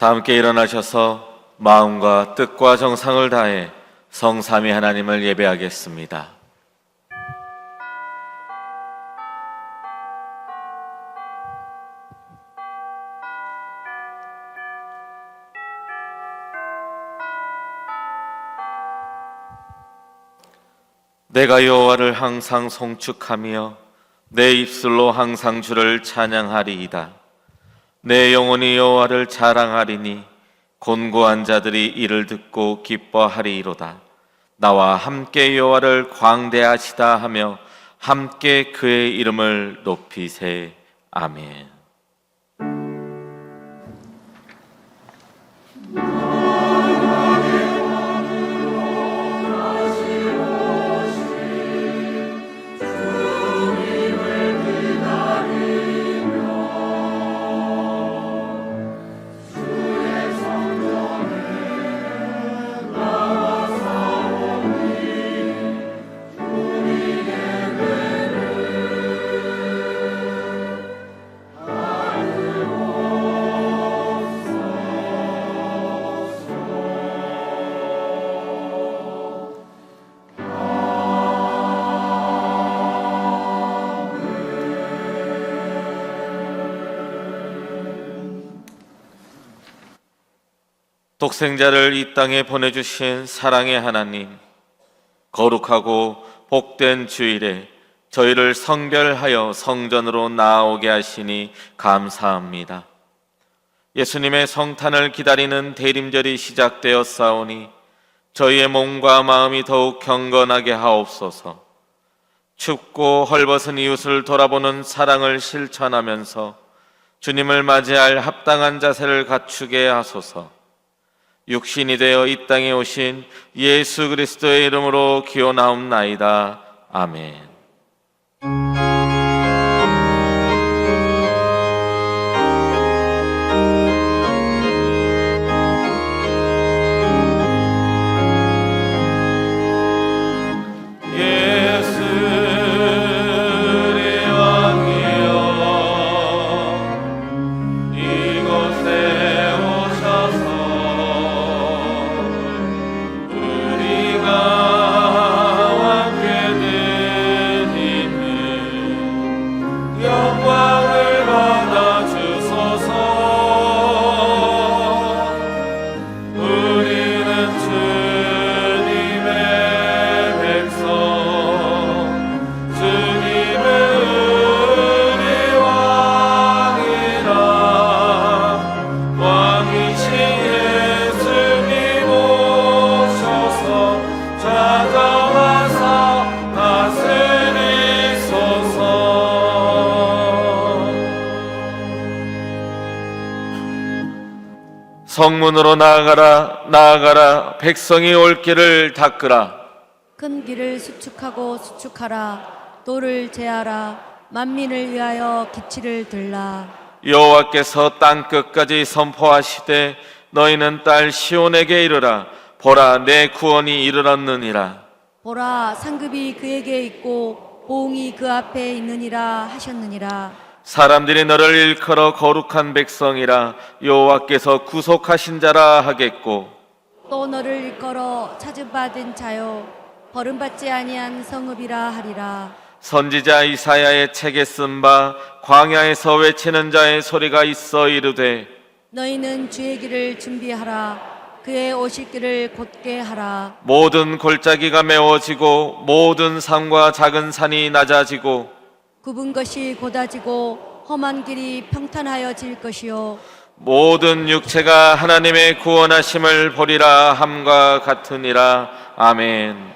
다 함께 일어나셔서 마음과 뜻과 정성을 다해 성삼위 하나님을 예배하겠습니다. 내가 여호와를 항상 송축하며 내 입술로 항상 주를 찬양하리이다. 내 영혼이 여호와를 자랑하리니 곤고한 자들이 이를 듣고 기뻐하리이로다. 나와 함께 여호와를 광대하시다 하며 함께 그의 이름을 높이세. 아멘. 독생자를 이 땅에 보내주신 사랑의 하나님, 거룩하고 복된 주일에 저희를 성별하여 성전으로 나아오게 하시니 감사합니다. 예수님의 성탄을 기다리는 대림절이 시작되었사오니 저희의 몸과 마음이 더욱 경건하게 하옵소서. 춥고 헐벗은 이웃을 돌아보는 사랑을 실천하면서 주님을 맞이할 합당한 자세를 갖추게 하소서. 육신이 되어 이 땅에 오신 예수 그리스도의 이름으로 기원하옵나이다. 아멘. 성문으로 나아가라, 나아가라. 백성이 올 길을 닦으라. 큰 길을 수축하고 수축하라. 돌을 제하라. 만민을 위하여 기치를 들라. 여호와께서 땅 끝까지 선포하시되 너희는 딸 시온에게 이르라. 보라, 내 구원이 이르렀느니라. 보라, 상급이 그에게 있고 보응이 그 앞에 있느니라 하셨느니라. 사람들이 너를 일컬어 거룩한 백성이라 여호와께서 구속하신 자라 하겠고, 또 너를 일컬어 찾음받은 자요 버림받지 아니한 성읍이라 하리라. 선지자 이사야의 책에 쓴 바 광야에서 외치는 자의 소리가 있어 이르되 너희는 주의 길을 준비하라. 그의 오실 길을 곧게 하라. 모든 골짜기가 메워지고 모든 산과 작은 산이 낮아지고 굽은 것이 곧아지고 험한 길이 평탄하여질 것이요 모든 육체가 하나님의 구원하심을 보리라 함과 같으니라. 아멘.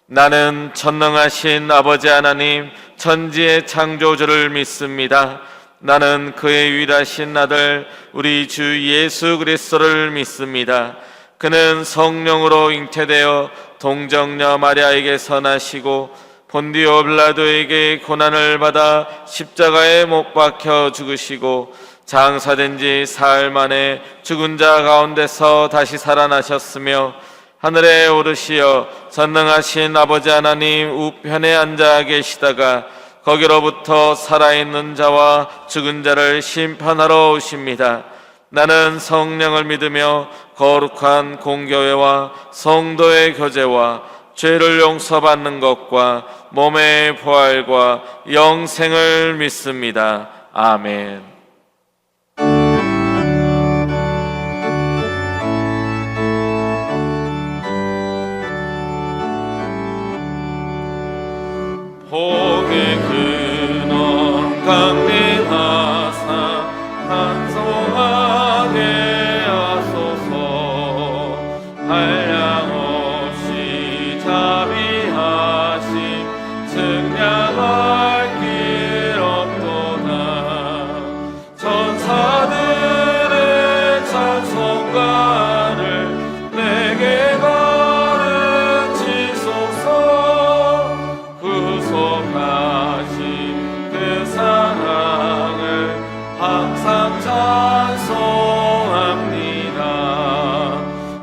나는 전능하신 아버지 하나님 천지의 창조주를 믿습니다. 나는 그의 유일하신 아들 우리 주 예수 그리스도를 믿습니다. 그는 성령으로 잉태되어 동정녀 마리아에게서 나시고 본디오 빌라도에게 고난을 받아 십자가에 못 박혀 죽으시고 장사된 지 사흘 만에 죽은 자 가운데서 다시 살아나셨으며 하늘에 오르시어 전능하신 아버지 하나님 우편에 앉아 계시다가 거기로부터 살아있는 자와 죽은 자를 심판하러 오십니다. 나는 성령을 믿으며 거룩한 공교회와 성도의 교제와 죄를 용서받는 것과 몸의 부활과 영생을 믿습니다. 아멘. 복의 근원 강림하사 찬송하게 하소서. 한량없이 자비하심 측량할 길 없도다. 천사들의 찬송가를 내게 가르치소서. 구속하신 그 사랑을 항상 찬송합니다.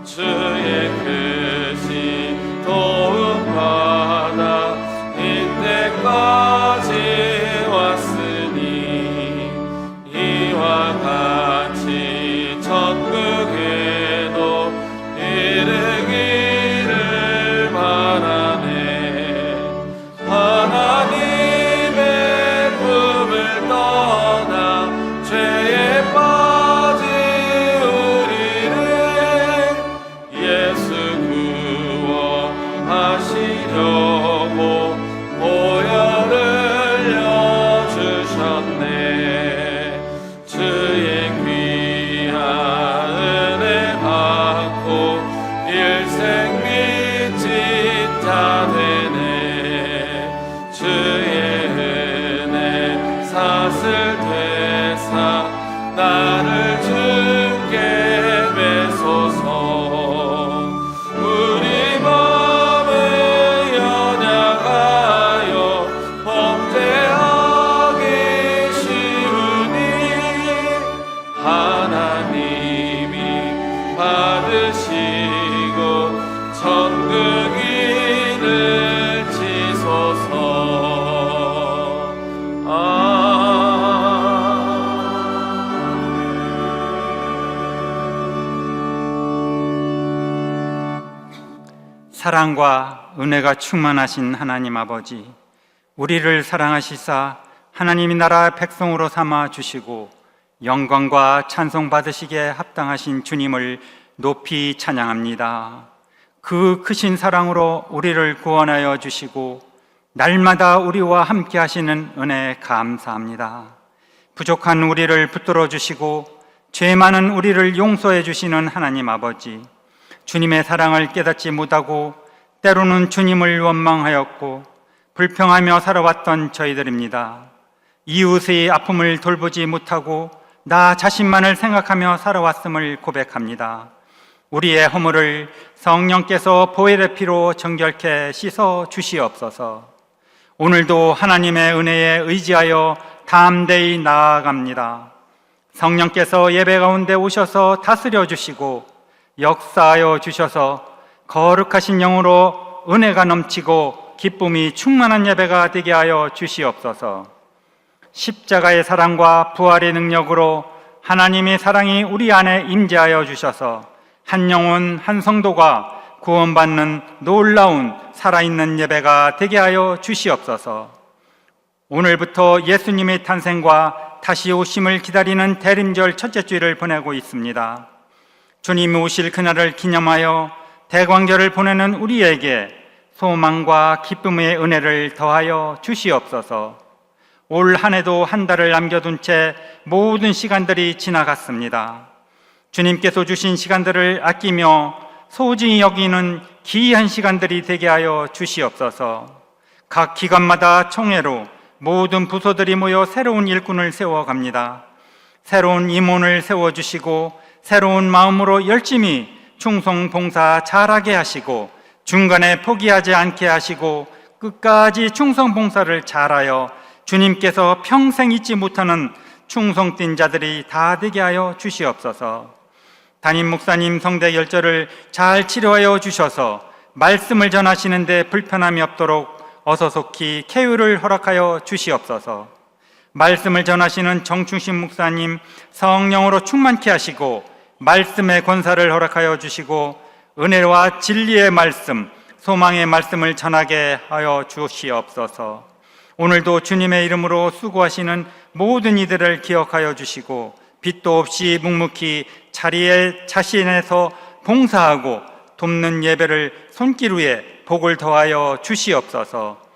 주의 크신 도움 받아 인때까지 왔으니 이와 같이 천국에도 이르기를 바라네. 하나님의 품을 떠나 죄에 빠진 우리를 예수 구원하시려고 보혈을 흘려주셨네. 주의 귀한 은혜 받고 일생 믿진 자 되네. 주의 은혜 사슬 되사 나를 주께 매소서. 우리 마음을 연약하여 범죄하기 쉬우니 하나님이 받으시고 천국 이르치소서. 사랑과 은혜가 충만하신 하나님 아버지, 우리를 사랑하시사 하나님이 나라 백성으로 삼아 주시고 영광과 찬송 받으시기에 합당하신 주님을 높이 찬양합니다. 그 크신 사랑으로 우리를 구원하여 주시고 날마다 우리와 함께 하시는 은혜 감사합니다. 부족한 우리를 붙들어 주시고 죄 많은 우리를 용서해 주시는 하나님 아버지, 주님의 사랑을 깨닫지 못하고 때로는 주님을 원망하였고 불평하며 살아왔던 저희들입니다. 이웃의 아픔을 돌보지 못하고 나 자신만을 생각하며 살아왔음을 고백합니다. 우리의 허물을 성령께서 보혈의 피로 정결케 씻어 주시옵소서. 오늘도 하나님의 은혜에 의지하여 담대히 나아갑니다. 성령께서 예배 가운데 오셔서 다스려 주시고 역사하여 주셔서 거룩하신 영으로 은혜가 넘치고 기쁨이 충만한 예배가 되게 하여 주시옵소서. 십자가의 사랑과 부활의 능력으로 하나님의 사랑이 우리 안에 임재하여 주셔서 한 영혼 한 성도가 구원받는 놀라운 살아있는 예배가 되게 하여 주시옵소서. 오늘부터 예수님의 탄생과 다시 오심을 기다리는 대림절 첫째 주일을 보내고 있습니다. 주님이 오실 그날을 기념하여 대광절을 보내는 우리에게 소망과 기쁨의 은혜를 더하여 주시옵소서. 올 한 해도 한 달을 남겨둔 채 모든 시간들이 지나갔습니다. 주님께서 주신 시간들을 아끼며 소중히 여기는 귀한 시간들이 되게 하여 주시옵소서. 각 기관마다 총회로 모든 부서들이 모여 새로운 일꾼을 세워갑니다. 새로운 임원을 세워주시고 새로운 마음으로 열심히 충성 봉사 잘하게 하시고 중간에 포기하지 않게 하시고 끝까지 충성 봉사를 잘하여 주님께서 평생 잊지 못하는 충성된 자들이 다 되게 하여 주시옵소서. 담임 목사님 성대 열절을 잘 치료하여 주셔서 말씀을 전하시는데 불편함이 없도록 어서속히 쾌유를 허락하여 주시옵소서. 말씀을 전하시는 정충신 목사님 성령으로 충만케 하시고 말씀의 권사를 허락하여 주시고 은혜와 진리의 말씀, 소망의 말씀을 전하게 하여 주시옵소서. 오늘도 주님의 이름으로 수고하시는 모든 이들을 기억하여 주시고 빛도 없이 묵묵히 자리에 자신에서 봉사하고 돕는 예배를 손길 위에 복을 더하여 주시옵소서.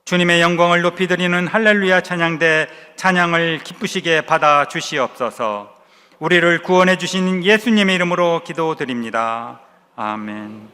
주님의 영광을 높이 드리는 할렐루야 찬양대 찬양을 기쁘시게 받아 주시옵소서. 우리를 구원해 주신 예수님의 이름으로 기도드립니다. 아멘.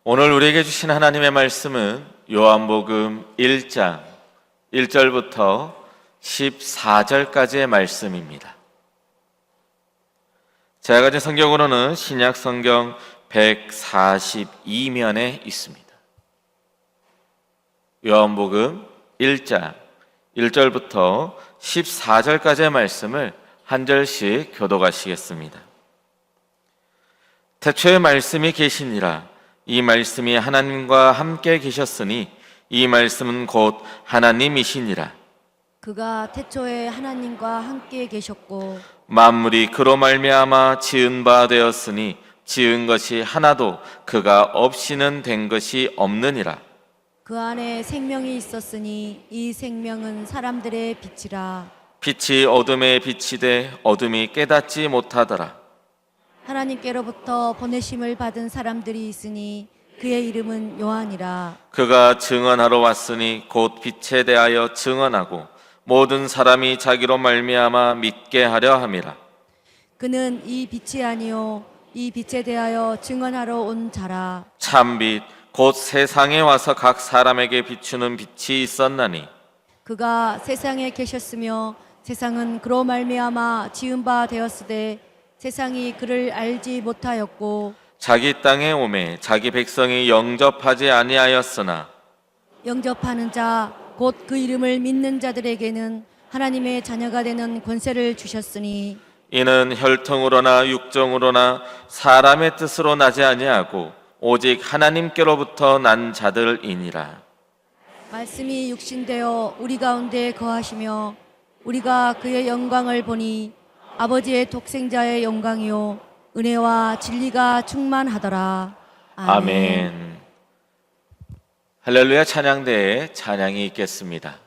오늘 우리에게 주신 하나님의 말씀은 요한복음 1장 1절부터 14절까지의 말씀입니다. 제가 가진 성경으로는 신약 성경 142면에 있습니다. 요한복음 1장 1절부터 14절까지의 말씀을 한 절씩 교독하시겠습니다. 태초에 말씀이 계시니라. 이 말씀이 하나님과 함께 계셨으니 이 말씀은 곧 하나님이시니라. 그가 태초에 하나님과 함께 계셨고 만물이 그로 말미암아 지은 바 되었으니 지은 것이 하나도 그가 없이는 된 것이 없느니라. 그 안에 생명이 있었으니 이 생명은 사람들의 빛이라. 빛이 어둠에 비치되 어둠이 깨닫지 못하더라. 하나님께로부터 보내심을 받은 사람들이 있으니 그의 이름은 요한이라. 그가 증언하러 왔으니 곧 빛에 대하여 증언하고 모든 사람이 자기로 말미암아 믿게 하려 함이라. 그는 이 빛이 아니요 이 빛에 대하여 증언하러 온 자라. 참빛 곧 세상에 와서 각 사람에게 비추는 빛이 있었나니 그가 세상에 계셨으며 세상은 그로 말미암아 지은 바 되었으되 세상이 그를 알지 못하였고 자기 땅에 오매 자기 백성이 영접하지 아니하였으나 영접하는 자 곧 그 이름을 믿는 자들에게는 하나님의 자녀가 되는 권세를 주셨으니 이는 혈통으로나 육정으로나 사람의 뜻으로 나지 아니하고 오직 하나님께로부터 난 자들이니라. 말씀이 육신되어 우리 가운데 거하시며 우리가 그의 영광을 보니 아버지의 독생자의 영광이요 은혜와 진리가 충만하더라. 아멘. 할렐루야 찬양대에 찬양이 있겠습니다.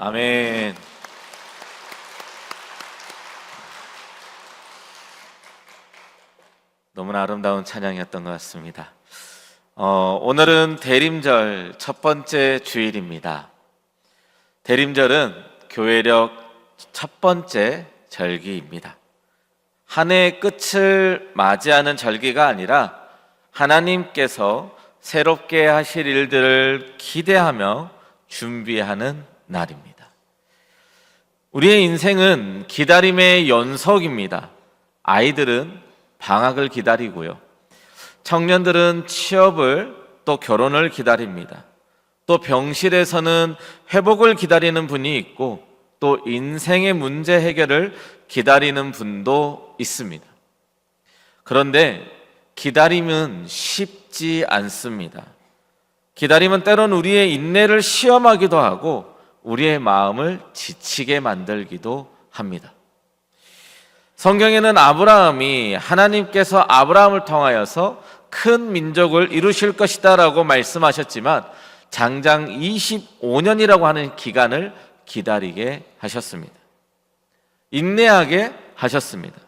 아멘. 너무나 아름다운 찬양이었던 것 같습니다. 오늘은 대림절 첫 번째 주일입니다. 대림절은 교회력 첫 번째 절기입니다. 한 해의 끝을 맞이하는 절기가 아니라 하나님께서 새롭게 하실 일들을 기대하며 준비하는 날입니다. 우리의 인생은 기다림의 연속입니다. 아이들은 방학을 기다리고요. 청년들은 취업을 또 결혼을 기다립니다. 또 병실에서는 회복을 기다리는 분이 있고 또 인생의 문제 해결을 기다리는 분도 있습니다. 그런데 기다림은 쉽지 않습니다. 기다림은 때론 우리의 인내를 시험하기도 하고 우리의 마음을 지치게 만들기도 합니다. 성경에는 아브라함이 하나님께서 아브라함을 통하여서 큰 민족을 이루실 것이다 라고 말씀하셨지만 장장 25년이라고 하는 기간을 기다리게 하셨습니다. 인내하게 하셨습니다.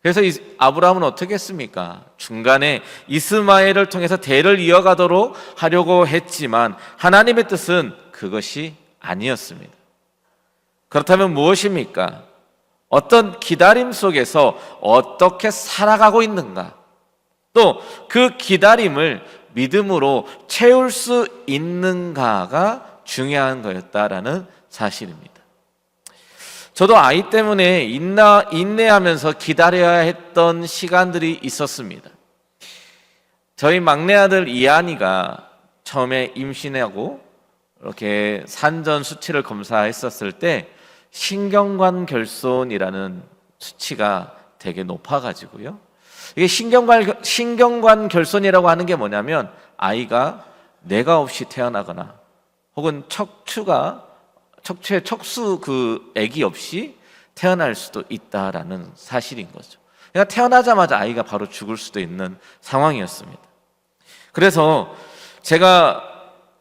그래서 아브라함은 어떻게 했습니까? 중간에 이스마엘을 통해서 대를 이어가도록 하려고 했지만 하나님의 뜻은 그것이 아니었습니다. 그렇다면 무엇입니까? 어떤 기다림 속에서 어떻게 살아가고 있는가? 또 그 기다림을 믿음으로 채울 수 있는가가 중요한 거였다라는 사실입니다. 저도 아이 때문에 인내하면서 기다려야 했던 시간들이 있었습니다. 저희 막내 아들 이한이가 처음에 임신하고 이렇게 산전 수치를 검사했었을 때 신경관 결손이라는 수치가 되게 높아가지고요. 이게 신경관 결손이라고 하는 게 뭐냐면 아이가 뇌가 없이 태어나거나 혹은 척추에 척수 액이 없이 태어날 수도 있다라는 사실인 거죠. 그러니까 태어나자마자 아이가 바로 죽을 수도 있는 상황이었습니다. 그래서 제가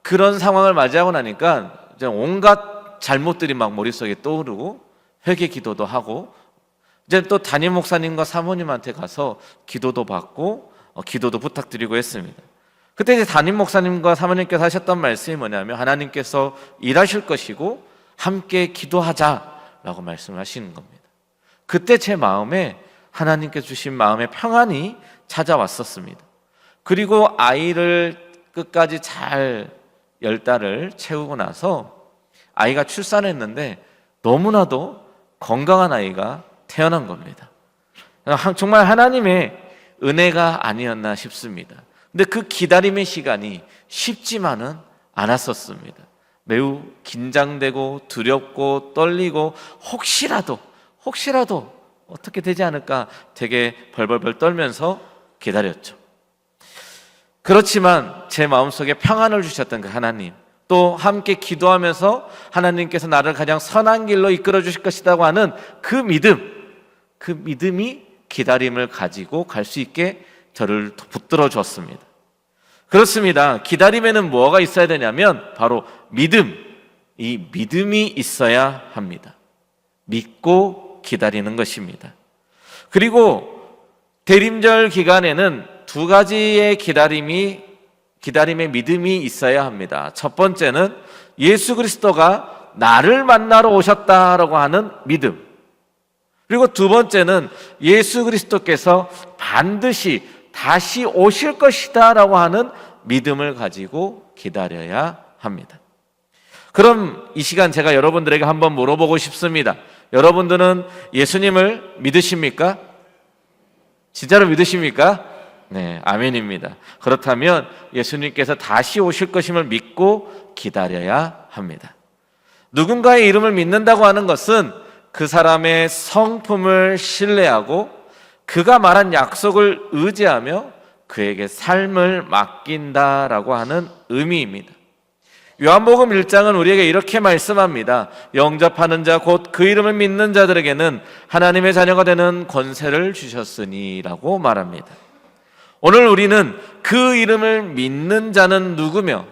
그런 상황을 맞이하고 나니까 이제 온갖 잘못들이 막 머릿속에 떠오르고 회개 기도도 하고 이제 또 담임 목사님과 사모님한테 가서 기도도 받고 기도도 부탁드리고 했습니다. 그때 이제 담임 목사님과 사모님께서 하셨던 말씀이 뭐냐면 하나님께서 일하실 것이고 함께 기도하자라고 말씀하시는 겁니다. 그때 제 마음에 하나님께서 주신 마음의 평안이 찾아왔었습니다. 그리고 아이를 끝까지 잘 10달을 채우고 나서 아이가 출산했는데 너무나도 건강한 아이가 태어난 겁니다. 정말 하나님의 은혜가 아니었나 싶습니다. 근데 그 기다림의 시간이 쉽지만은 않았었습니다. 매우 긴장되고 두렵고 떨리고 혹시라도 어떻게 되지 않을까 되게 벌벌벌 떨면서 기다렸죠. 그렇지만 제 마음속에 평안을 주셨던 그 하나님, 또 함께 기도하면서 하나님께서 나를 가장 선한 길로 이끌어 주실 것이라고 하는 그 믿음이 기다림을 가지고 갈 수 있게 저를 붙들어 주었습니다. 그렇습니다. 기다림에는 뭐가 있어야 되냐면 바로 이 믿음이 있어야 합니다. 믿고 기다리는 것입니다. 그리고 대림절 기간에는 두 가지의 기다림의 믿음이 있어야 합니다. 첫 번째는 예수 그리스도가 나를 만나러 오셨다라고 하는 믿음. 그리고 두 번째는 예수 그리스도께서 반드시 다시 오실 것이다라고 하는 믿음을 가지고 기다려야 합니다. 그럼 이 시간 제가 여러분들에게 한번 물어보고 싶습니다. 여러분들은 예수님을 믿으십니까? 진짜로 믿으십니까? 네, 아멘입니다. 그렇다면 예수님께서 다시 오실 것임을 믿고 기다려야 합니다. 누군가의 이름을 믿는다고 하는 것은 그 사람의 성품을 신뢰하고 그가 말한 약속을 의지하며 그에게 삶을 맡긴다라고 하는 의미입니다. 요한복음 1장은 우리에게 이렇게 말씀합니다. 영접하는 자 곧 그 이름을 믿는 자들에게는 하나님의 자녀가 되는 권세를 주셨으니 라고 말합니다. 오늘 우리는 그 이름을 믿는 자는 누구며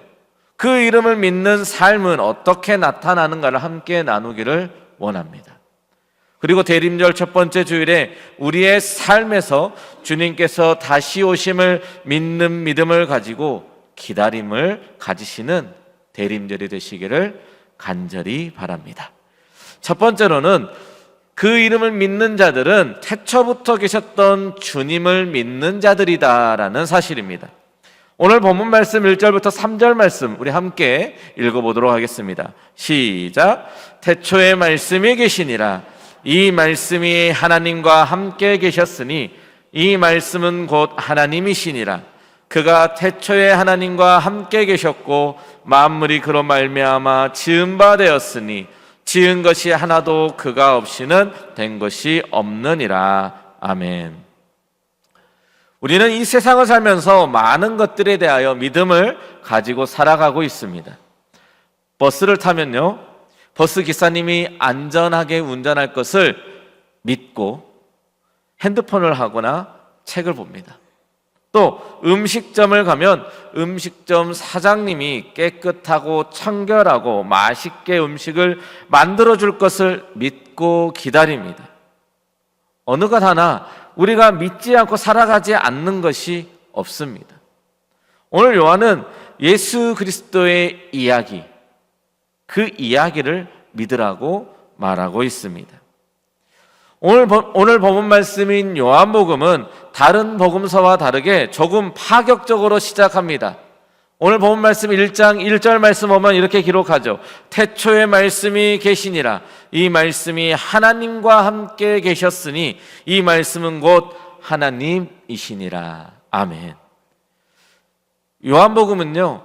그 이름을 믿는 삶은 어떻게 나타나는가를 함께 나누기를 원합니다. 그리고 대림절 첫 번째 주일에 우리의 삶에서 주님께서 다시 오심을 믿는 믿음을 가지고 기다림을 가지시는 대림절이 되시기를 간절히 바랍니다. 첫 번째로는 그 이름을 믿는 자들은 태초부터 계셨던 주님을 믿는 자들이다라는 사실입니다. 오늘 본문 말씀 1절부터 3절 말씀 우리 함께 읽어보도록 하겠습니다. 시작. 태초에 말씀이 계시니라. 이 말씀이 하나님과 함께 계셨으니 이 말씀은 곧 하나님이시니라. 그가 태초에 하나님과 함께 계셨고 만물이 그로 말미암아 지은 바 되었으니 지은 것이 하나도 그가 없이는 된 것이 없느니라. 아멘. 우리는 이 세상을 살면서 많은 것들에 대하여 믿음을 가지고 살아가고 있습니다. 버스를 타면요, 버스 기사님이 안전하게 운전할 것을 믿고 핸드폰을 하거나 책을 봅니다. 또 음식점을 가면 음식점 사장님이 깨끗하고 청결하고 맛있게 음식을 만들어줄 것을 믿고 기다립니다. 어느 것 하나 우리가 믿지 않고 살아가지 않는 것이 없습니다. 오늘 요한은 예수 그리스도의 이야기, 그 이야기를 믿으라고 말하고 있습니다. 오늘 본문 말씀인 요한복음은 다른 복음서와 다르게 조금 파격적으로 시작합니다. 오늘 본문 말씀 1장 1절 말씀 보면 이렇게 기록하죠. 태초에 말씀이 계시니라. 이 말씀이 하나님과 함께 계셨으니 이 말씀은 곧 하나님이시니라. 아멘. 요한복음은요,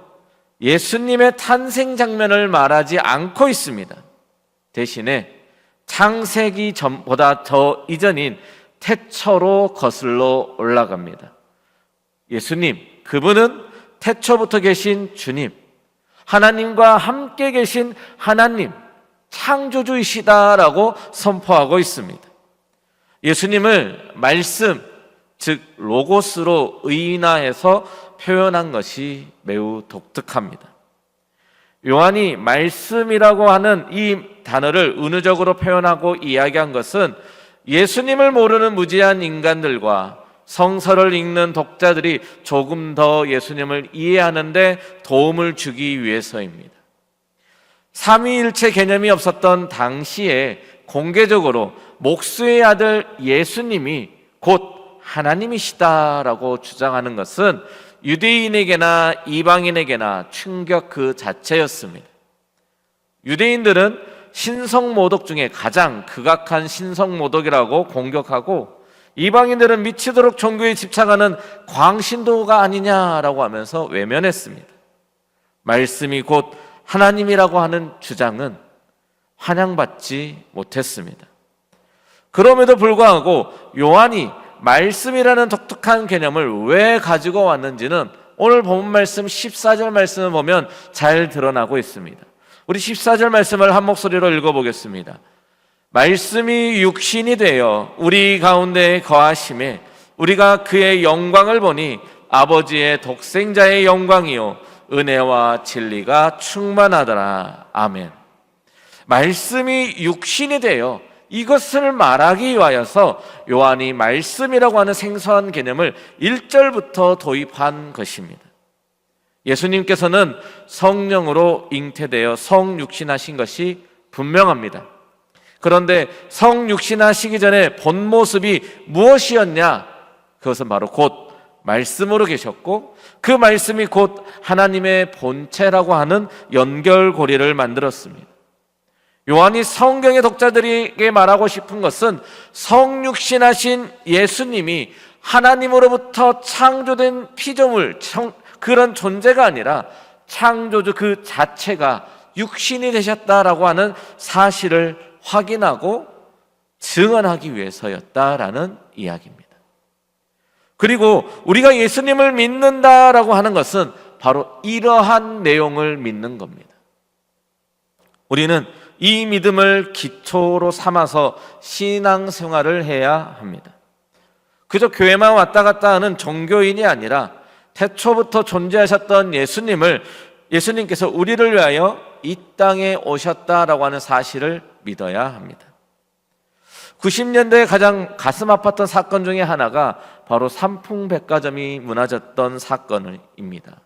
예수님의 탄생 장면을 말하지 않고 있습니다. 대신에 창세기 전보다 더 이전인 태초로 거슬러 올라갑니다. 예수님, 그분은 태초부터 계신 주님, 하나님과 함께 계신 하나님, 창조주이시다라고 선포하고 있습니다. 예수님을 말씀, 즉 로고스로 의인화해서 표현한 것이 매우 독특합니다. 요한이 말씀이라고 하는 이 단어를 은유적으로 표현하고 이야기한 것은 예수님을 모르는 무지한 인간들과 성서를 읽는 독자들이 조금 더 예수님을 이해하는 데 도움을 주기 위해서입니다. 삼위일체 개념이 없었던 당시에 공개적으로 목수의 아들 예수님이 곧 하나님이시다라고 주장하는 것은 유대인에게나 이방인에게나 충격 그 자체였습니다. 유대인들은 신성모독 중에 가장 극악한 신성모독이라고 공격하고, 이방인들은 미치도록 종교에 집착하는 광신도가 아니냐라고 하면서 외면했습니다. 말씀이 곧 하나님이라고 하는 주장은 환영받지 못했습니다. 그럼에도 불구하고 요한이 말씀이라는 독특한 개념을 왜 가지고 왔는지는 오늘 본문 말씀 14절 말씀을 보면 잘 드러나고 있습니다. 우리 14절 말씀을 한 목소리로 읽어보겠습니다. 말씀이 육신이 되어 우리 가운데 거하심에 우리가 그의 영광을 보니 아버지의 독생자의 영광이요 은혜와 진리가 충만하더라. 아멘. 말씀이 육신이 되어 이것을 말하기 위하여서 요한이 말씀이라고 하는 생소한 개념을 1절부터 도입한 것입니다. 예수님께서는 성령으로 잉태되어 성육신하신 것이 분명합니다. 그런데 성육신하시기 전에 본 모습이 무엇이었냐? 그것은 바로 곧 말씀으로 계셨고, 그 말씀이 곧 하나님의 본체라고 하는 연결고리를 만들었습니다. 요한이 성경의 독자들에게 말하고 싶은 것은 성육신하신 예수님이 하나님으로부터 창조된 피조물, 그런 존재가 아니라 창조주 그 자체가 육신이 되셨다라고 하는 사실을 확인하고 증언하기 위해서였다라는 이야기입니다. 그리고 우리가 예수님을 믿는다라고 하는 것은 바로 이러한 내용을 믿는 겁니다. 우리는 이 믿음을 기초로 삼아서 신앙생활을 해야 합니다. 그저 교회만 왔다 갔다 하는 종교인이 아니라 태초부터 존재하셨던 예수님을 예수님께서 우리를 위하여 이 땅에 오셨다라고 하는 사실을 믿어야 합니다. 90년대에 가장 가슴 아팠던 사건 중에 하나가 바로 삼풍백화점이 무너졌던 사건입니다.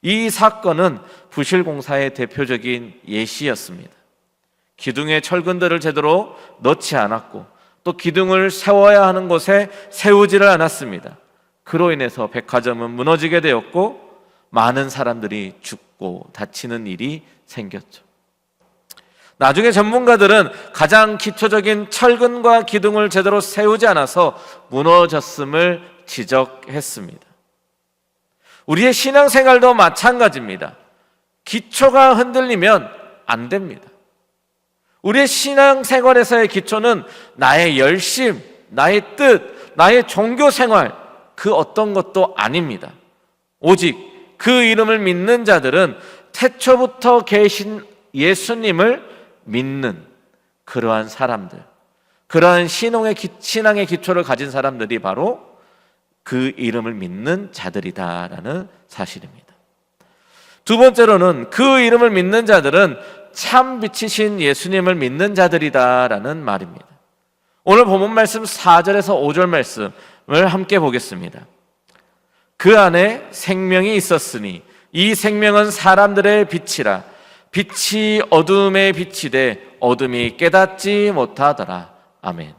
이 사건은 부실공사의 대표적인 예시였습니다. 기둥에 철근들을 제대로 넣지 않았고 또 기둥을 세워야 하는 곳에 세우지를 않았습니다. 그로 인해서 백화점은 무너지게 되었고 많은 사람들이 죽고 다치는 일이 생겼죠. 나중에 전문가들은 가장 기초적인 철근과 기둥을 제대로 세우지 않아서 무너졌음을 지적했습니다. 우리의 신앙생활도 마찬가지입니다. 기초가 흔들리면 안 됩니다. 우리의 신앙생활에서의 기초는 나의 열심, 나의 뜻, 나의 종교생활 그 어떤 것도 아닙니다. 오직 그 이름을 믿는 자들은 태초부터 계신 예수님을 믿는 그러한 사람들, 그러한 신앙의 기초를 가진 사람들이 바로 그 이름을 믿는 자들이다라는 사실입니다. 두 번째로는 그 이름을 믿는 자들은 참 빛이신 예수님을 믿는 자들이다라는 말입니다. 오늘 본문 말씀 4절에서 5절 말씀을 함께 보겠습니다. 그 안에 생명이 있었으니 이 생명은 사람들의 빛이라. 빛이 어둠에 비치되 어둠이 깨닫지 못하더라. 아멘.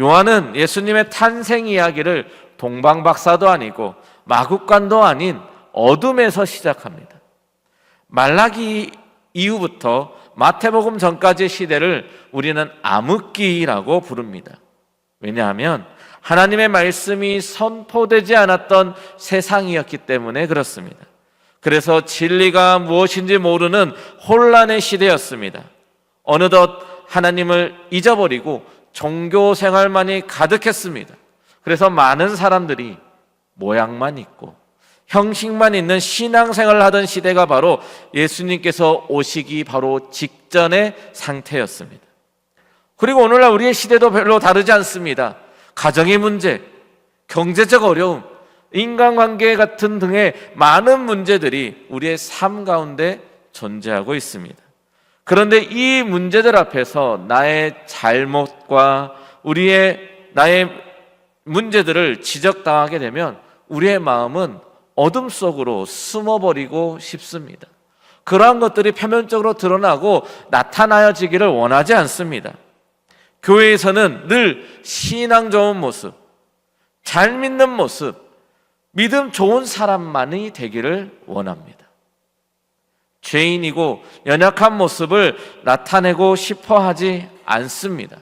요한은 예수님의 탄생 이야기를 동방박사도 아니고 마국간도 아닌 어둠에서 시작합니다. 말라기 이후부터 마태복음 전까지의 시대를 우리는 암흑기라고 부릅니다. 왜냐하면 하나님의 말씀이 선포되지 않았던 세상이었기 때문에 그렇습니다. 그래서 진리가 무엇인지 모르는 혼란의 시대였습니다. 어느덧 하나님을 잊어버리고 종교 생활만이 가득했습니다. 그래서 많은 사람들이 모양만 있고 형식만 있는 신앙생활을 하던 시대가 바로 예수님께서 오시기 바로 직전의 상태였습니다. 그리고 오늘날 우리의 시대도 별로 다르지 않습니다. 가정의 문제, 경제적 어려움, 인간관계 같은 등의 많은 문제들이 우리의 삶 가운데 존재하고 있습니다. 그런데 이 문제들 앞에서 나의 잘못과 나의 문제들을 지적당하게 되면 우리의 마음은 어둠 속으로 숨어버리고 싶습니다. 그러한 것들이 표면적으로 드러나고 나타나지기를 원하지 않습니다. 교회에서는 늘 신앙 좋은 모습, 잘 믿는 모습, 믿음 좋은 사람만이 되기를 원합니다. 죄인이고 연약한 모습을 나타내고 싶어 하지 않습니다.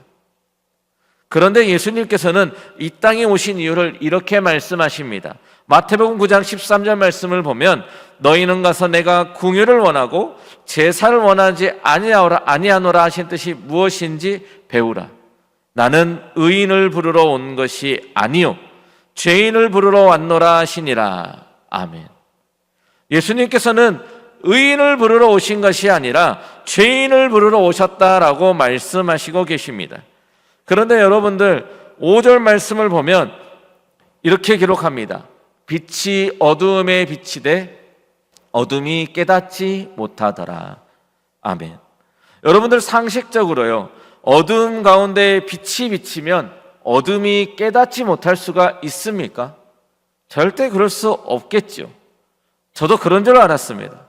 그런데 예수님께서는 이 땅에 오신 이유를 이렇게 말씀하십니다. 마태복음 9장 13절 말씀을 보면 너희는 가서 내가 궁유를 원하고 제사를 원하지 아니하노라 하신 뜻이 무엇인지 배우라. 나는 의인을 부르러 온 것이 아니요 죄인을 부르러 왔노라 하시니라. 아멘. 예수님께서는 의인을 부르러 오신 것이 아니라 죄인을 부르러 오셨다라고 말씀하시고 계십니다. 그런데 여러분들 5절 말씀을 보면 이렇게 기록합니다. 빛이 어둠에 비치되 어둠이 깨닫지 못하더라. 아멘. 여러분들 상식적으로요, 어둠 가운데 빛이 비치면 어둠이 깨닫지 못할 수가 있습니까? 절대 그럴 수 없겠죠. 저도 그런 줄 알았습니다.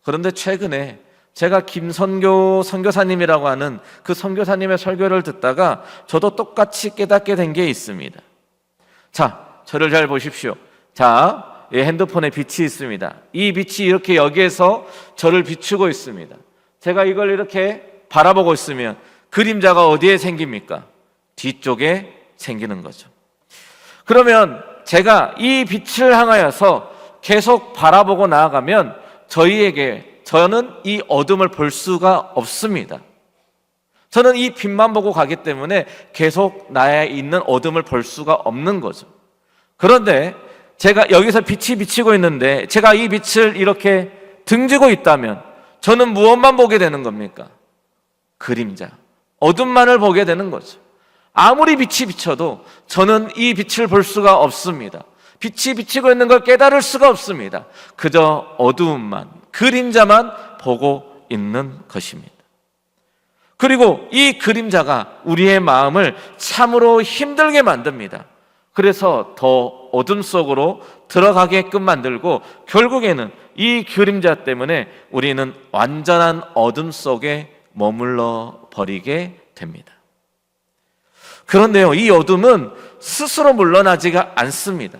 그런데 최근에 제가 김선교 선교사님이라고 하는 그 선교사님의 설교를 듣다가 저도 똑같이 깨닫게 된 게 있습니다. 자, 저를 잘 보십시오. 자, 핸드폰에 빛이 있습니다. 이 빛이 이렇게 여기에서 저를 비추고 있습니다. 제가 이걸 이렇게 바라보고 있으면 그림자가 어디에 생깁니까? 뒤쪽에 생기는 거죠. 그러면 제가 이 빛을 향하여서 계속 바라보고 나아가면 저는 이 어둠을 볼 수가 없습니다. 저는 이 빛만 보고 가기 때문에 계속 나에 있는 어둠을 볼 수가 없는 거죠. 그런데 제가 여기서 빛이 비치고 있는데 제가 이 빛을 이렇게 등지고 있다면 저는 무엇만 보게 되는 겁니까? 그림자, 어둠만을 보게 되는 거죠. 아무리 빛이 비쳐도 저는 이 빛을 볼 수가 없습니다. 빛이 비치고 있는 걸 깨달을 수가 없습니다. 그저 어두움만, 그림자만 보고 있는 것입니다. 그리고 이 그림자가 우리의 마음을 참으로 힘들게 만듭니다. 그래서 더 어둠 속으로 들어가게끔 만들고 결국에는 이 그림자 때문에 우리는 완전한 어둠 속에 머물러 버리게 됩니다. 그런데요, 이 어둠은 스스로 물러나지가 않습니다.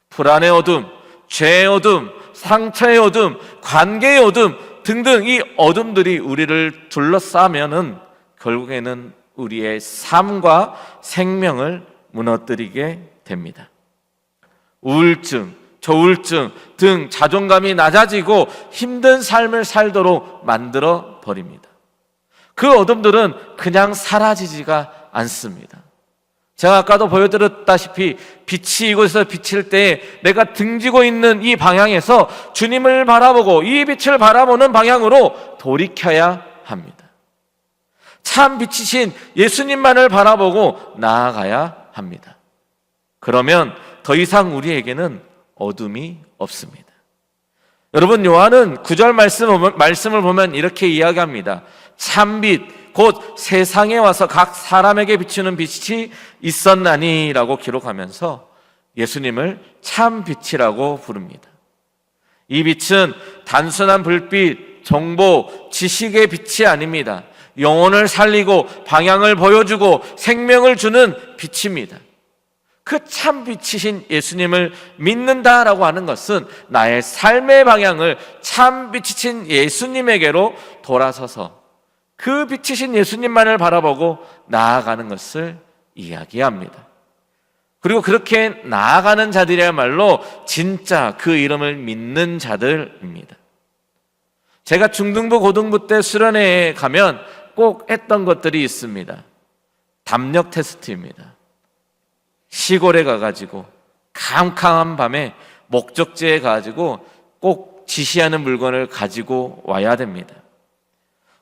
불안의 어둠, 죄의 어둠, 상처의 어둠, 관계의 어둠 등등 이 어둠들이 우리를 둘러싸면은 결국에는 우리의 삶과 생명을 무너뜨리게 됩니다. 우울증, 조울증 등 자존감이 낮아지고 힘든 삶을 살도록 만들어 버립니다. 그 어둠들은 그냥 사라지지가 않습니다. 제가 아까도 보여드렸다시피 빛이 이곳에서 비칠 때 내가 등지고 있는 이 방향에서 주님을 바라보고 이 빛을 바라보는 방향으로 돌이켜야 합니다. 참 빛이신 예수님만을 바라보고 나아가야 합니다. 그러면 더 이상 우리에게는 어둠이 없습니다. 여러분, 요한은 9절 말씀을 보면 이렇게 이야기합니다. 참빛 곧 세상에 와서 각 사람에게 비추는 빛이 있었나니 라고 기록하면서 예수님을 참빛이라고 부릅니다. 이 빛은 단순한 불빛, 정보, 지식의 빛이 아닙니다. 영혼을 살리고 방향을 보여주고 생명을 주는 빛입니다. 그 참빛이신 예수님을 믿는다라고 하는 것은 나의 삶의 방향을 참빛이신 예수님에게로 돌아서서 그 빛이신 예수님만을 바라보고 나아가는 것을 이야기합니다. 그리고 그렇게 나아가는 자들이야말로 진짜 그 이름을 믿는 자들입니다. 제가 중등부, 고등부 때 수련회에 가면 꼭 했던 것들이 있습니다. 담력 테스트입니다. 시골에 가가지고 캄캄한 밤에 목적지에 가가지고 꼭 지시하는 물건을 가지고 와야 됩니다.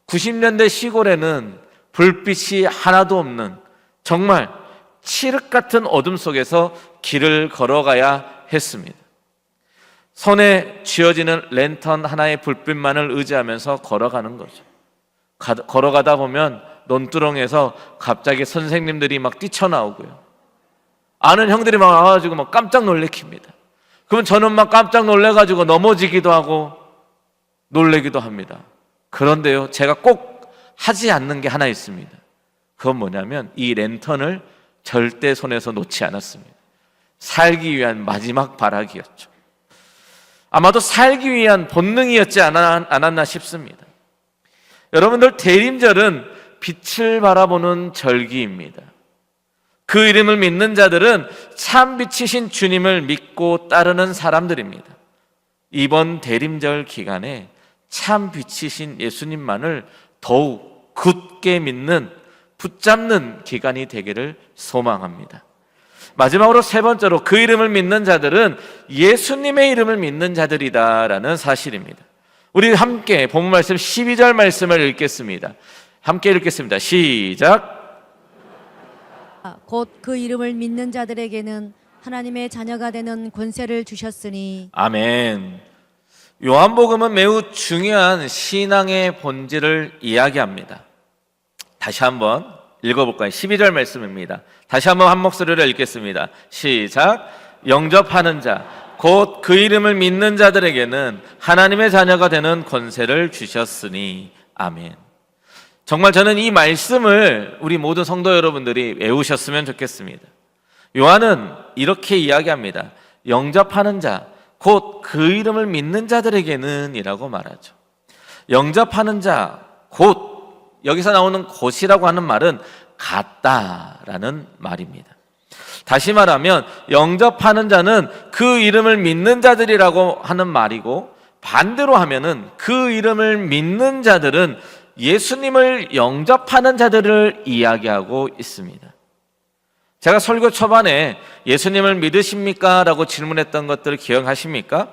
90년대 시골에는 불빛이 하나도 없는 정말 칠흑 같은 어둠 속에서 길을 걸어가야 했습니다. 손에 쥐어지는 랜턴 하나의 불빛만을 의지하면서 걸어가는 거죠. 걸어가다 보면 논두렁에서 갑자기 선생님들이 막 뛰쳐나오고요. 아는 형들이 막 와가지고 막 깜짝 놀래킵니다. 그러면 저는 막 깜짝 놀래가지고 넘어지기도 하고 놀래기도 합니다. 그런데요, 제가 꼭 하지 않는 게 하나 있습니다. 그건 뭐냐면 이 랜턴을 절대 손에서 놓지 않았습니다. 살기 위한 마지막 발악이었죠. 아마도 살기 위한 본능이었지 않았나 싶습니다. 여러분들, 대림절은 빛을 바라보는 절기입니다. 그 이름을 믿는 자들은 참 빛이신 주님을 믿고 따르는 사람들입니다. 이번 대림절 기간에 참 빛이신 예수님만을 더욱 굳게 믿는, 붙잡는 기간이 되기를 소망합니다. 마지막으로 세 번째로 그 이름을 믿는 자들은 예수님의 이름을 믿는 자들이다라는 사실입니다. 우리 함께 본문 말씀 12절 말씀을 읽겠습니다. 함께 읽겠습니다. 시작. 곧 그 이름을 믿는 자들에게는 하나님의 자녀가 되는 권세를 주셨으니. 아멘. 요한복음은 매우 중요한 신앙의 본질을 이야기합니다. 다시 한번 읽어볼까요? 12절 말씀입니다. 다시 한번 한 목소리로 읽겠습니다. 시작. 영접하는 자, 곧 그 이름을 믿는 자들에게는 하나님의 자녀가 되는 권세를 주셨으니. 아멘. 정말 저는 이 말씀을 우리 모든 성도 여러분들이 외우셨으면 좋겠습니다. 요한은 이렇게 이야기합니다. 영접하는 자, 곧 그 이름을 믿는 자들에게는 이라고 말하죠. 영접하는 자, 곧, 여기서 나오는 곧이라고 하는 말은 같다라는 말입니다. 다시 말하면 영접하는 자는 그 이름을 믿는 자들이라고 하는 말이고, 반대로 하면은 그 이름을 믿는 자들은 예수님을 영접하는 자들을 이야기하고 있습니다. 제가 설교 초반에 예수님을 믿으십니까? 라고 질문했던 것들 기억하십니까?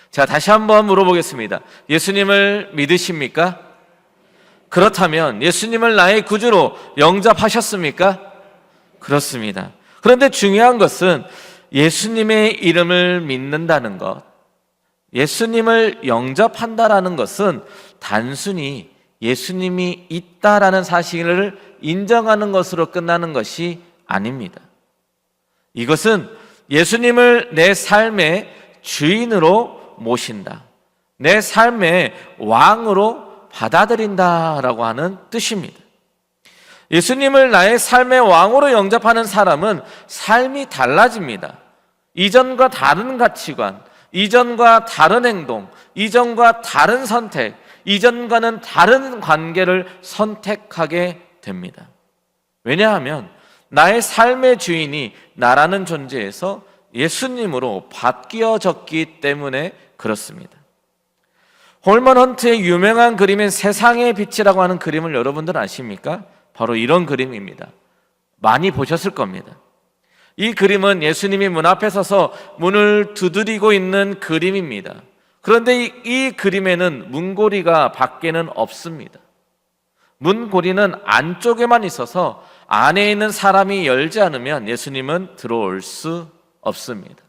제가 다시 한번 물어보겠습니다. 예수님을 믿으십니까? 그렇다면 예수님을 나의 구주로 영접하셨습니까? 그렇습니다. 그런데 중요한 것은 예수님의 이름을 믿는다는 것, 예수님을 영접한다라는 것은 단순히 예수님이 있다라는 사실을 인정하는 것으로 끝나는 것이 아닙니다. 이것은 예수님을 내 삶의 주인으로 모신다, 내 삶의 왕으로 받아들인다라고 하는 뜻입니다. 예수님을 나의 삶의 왕으로 영접하는 사람은 삶이 달라집니다. 이전과 다른 가치관, 이전과 다른 행동, 이전과 다른 선택, 이전과는 다른 관계를 선택하게 됩니다. 왜냐하면 나의 삶의 주인이 나라는 존재에서 예수님으로 바뀌어졌기 때문에 그렇습니다. 홀먼 헌트의 유명한 그림인 세상의 빛이라고 하는 그림을 여러분들 아십니까? 바로 이런 그림입니다. 많이 보셨을 겁니다. 이 그림은 예수님이 문 앞에 서서 문을 두드리고 있는 그림입니다. 그런데 이 그림에는 문고리가 밖에는 없습니다. 문고리는 안쪽에만 있어서 안에 있는 사람이 열지 않으면 예수님은 들어올 수 없습니다.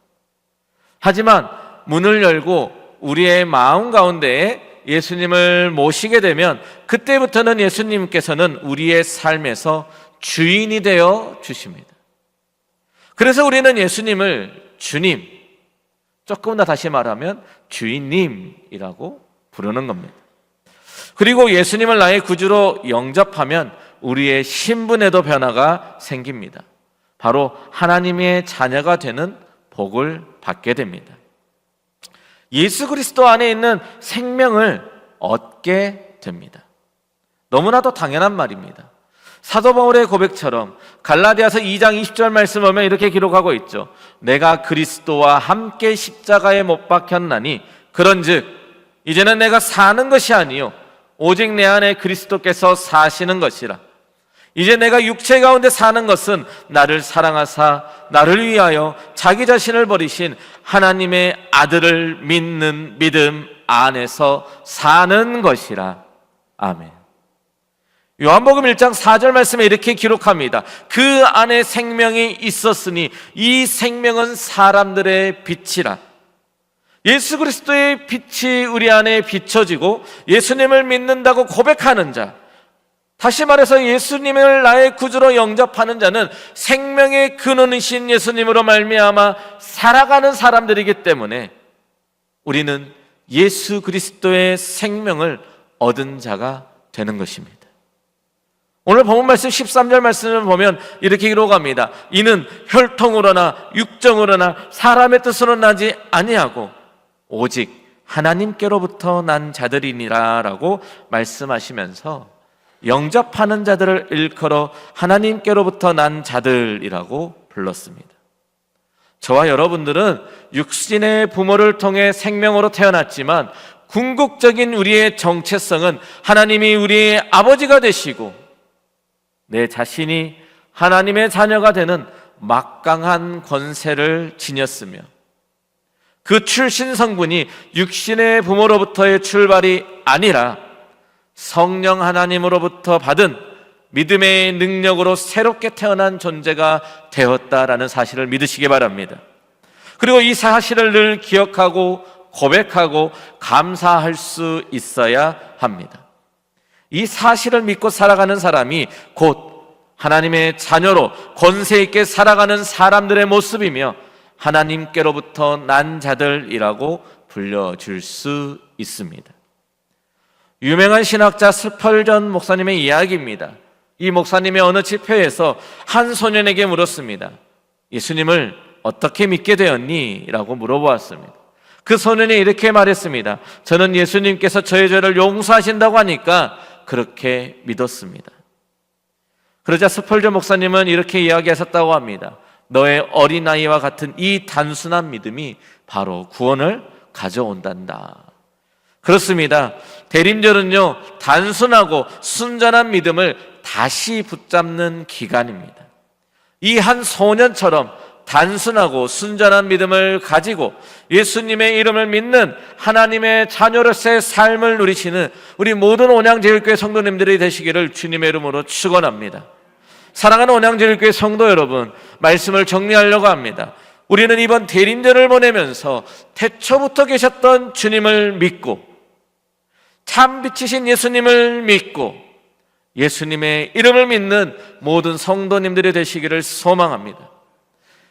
하지만 문을 열고 우리의 마음 가운데에 예수님을 모시게 되면 그때부터는 예수님께서는 우리의 삶에서 주인이 되어 주십니다. 그래서 우리는 예수님을 주님, 조금 더 다시 말하면 주인님이라고 부르는 겁니다. 그리고 예수님을 나의 구주로 영접하면 우리의 신분에도 변화가 생깁니다. 바로 하나님의 자녀가 되는 복을 받게 됩니다. 예수 그리스도 안에 있는 생명을 얻게 됩니다. 너무나도 당연한 말입니다. 사도 바울의 고백처럼 갈라디아서 2장 20절 말씀 보면 이렇게 기록하고 있죠. 내가 그리스도와 함께 십자가에 못 박혔나니 그런즉 이제는 내가 사는 것이 아니요 오직 내 안에 그리스도께서 사시는 것이라. 이제 내가 육체 가운데 사는 것은 나를 사랑하사 나를 위하여 자기 자신을 버리신 하나님의 아들을 믿는 믿음 안에서 사는 것이라. 아멘. 요한복음 1장 4절 말씀에 이렇게 기록합니다. 그 안에 생명이 있었으니 이 생명은 사람들의 빛이라. 예수 그리스도의 빛이 우리 안에 비춰지고 예수님을 믿는다고 고백하는 자, 다시 말해서 예수님을 나의 구주로 영접하는 자는 생명의 근원이신 예수님으로 말미암아 살아가는 사람들이기 때문에 우리는 예수 그리스도의 생명을 얻은 자가 되는 것입니다. 오늘 본문 말씀 13절 말씀을 보면 이렇게 기록합니다. 이는 혈통으로나 육정으로나 사람의 뜻으로 나지 아니하고 오직 하나님께로부터 난 자들이니라 라고 말씀하시면서 영접하는 자들을 일컬어 하나님께로부터 난 자들이라고 불렀습니다. 저와 여러분들은 육신의 부모를 통해 생명으로 태어났지만 궁극적인 우리의 정체성은 하나님이 우리의 아버지가 되시고 내 자신이 하나님의 자녀가 되는 막강한 권세를 지녔으며 그 출신 성분이 육신의 부모로부터의 출발이 아니라 성령 하나님으로부터 받은 믿음의 능력으로 새롭게 태어난 존재가 되었다라는 사실을 믿으시기 바랍니다. 그리고 이 사실을 늘 기억하고 고백하고 감사할 수 있어야 합니다. 이 사실을 믿고 살아가는 사람이 곧 하나님의 자녀로 권세 있게 살아가는 사람들의 모습이며 하나님께로부터 난 자들이라고 불려줄 수 있습니다. 유명한 신학자 스펄전 목사님의 이야기입니다. 이 목사님의 어느 집회에서 한 소년에게 물었습니다. 예수님을 어떻게 믿게 되었니? 라고 물어보았습니다. 그 소년이 이렇게 말했습니다. 저는 예수님께서 저의 죄를 용서하신다고 하니까 그렇게 믿었습니다. 그러자 스펄전 목사님은 이렇게 이야기하셨다고 합니다. 너의 어린아이와 같은 이 단순한 믿음이 바로 구원을 가져온단다. 그렇습니다. 대림절은요, 단순하고 순전한 믿음을 다시 붙잡는 기간입니다. 이 한 소년처럼 단순하고 순전한 믿음을 가지고 예수님의 이름을 믿는 하나님의 자녀로서의 삶을 누리시는 우리 모든 온양제일교회 성도님들이 되시기를 주님의 이름으로 축원합니다. 사랑하는 온양제일교회 성도 여러분, 말씀을 정리하려고 합니다. 우리는 이번 대림절을 보내면서 태초부터 계셨던 주님을 믿고 참 빛이신 예수님을 믿고 예수님의 이름을 믿는 모든 성도님들이 되시기를 소망합니다.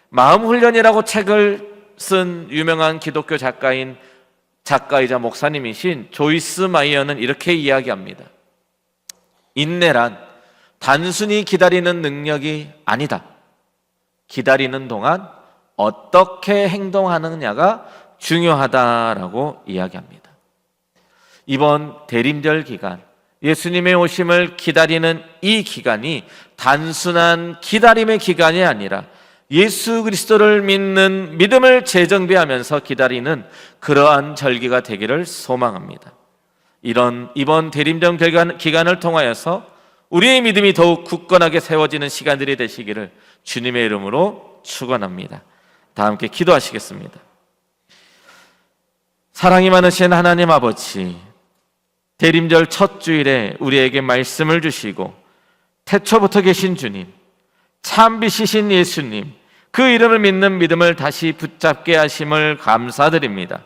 마음훈련이라고 책을 쓴 유명한 기독교 작가이자 목사님이신 조이스 마이어는 이렇게 이야기합니다. 인내란 단순히 기다리는 능력이 아니다. 기다리는 동안 어떻게 행동하느냐가 중요하다라고 이야기합니다. 이번 대림절 기간, 예수님의 오심을 기다리는 이 기간이 단순한 기다림의 기간이 아니라 예수 그리스도를 믿는 믿음을 재정비하면서 기다리는 그러한 절기가 되기를 소망합니다. 이번 대림절 기간을 통하여서 우리의 믿음이 더욱 굳건하게 세워지는 시간들이 되시기를 주님의 이름으로 축원합니다. 다 함께 기도하시겠습니다. 사랑이 많으신 하나님 아버지, 대림절 첫 주일에 우리에게 말씀을 주시고 태초부터 계신 주님, 참 빛이신 예수님, 그 이름을 믿는 믿음을 다시 붙잡게 하심을 감사드립니다.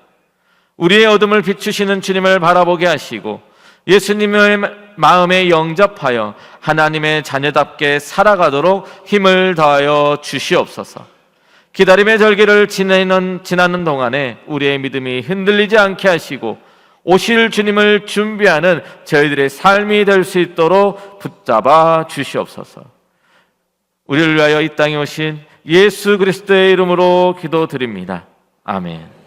우리의 어둠을 비추시는 주님을 바라보게 하시고 예수님의 마음에 영접하여 하나님의 자녀답게 살아가도록 힘을 더하여 주시옵소서. 기다림의 절기를 지나는 동안에 우리의 믿음이 흔들리지 않게 하시고 오실 주님을 준비하는 저희들의 삶이 될 수 있도록 붙잡아 주시옵소서. 우리를 위하여 이 땅에 오신 예수 그리스도의 이름으로 기도드립니다. 아멘.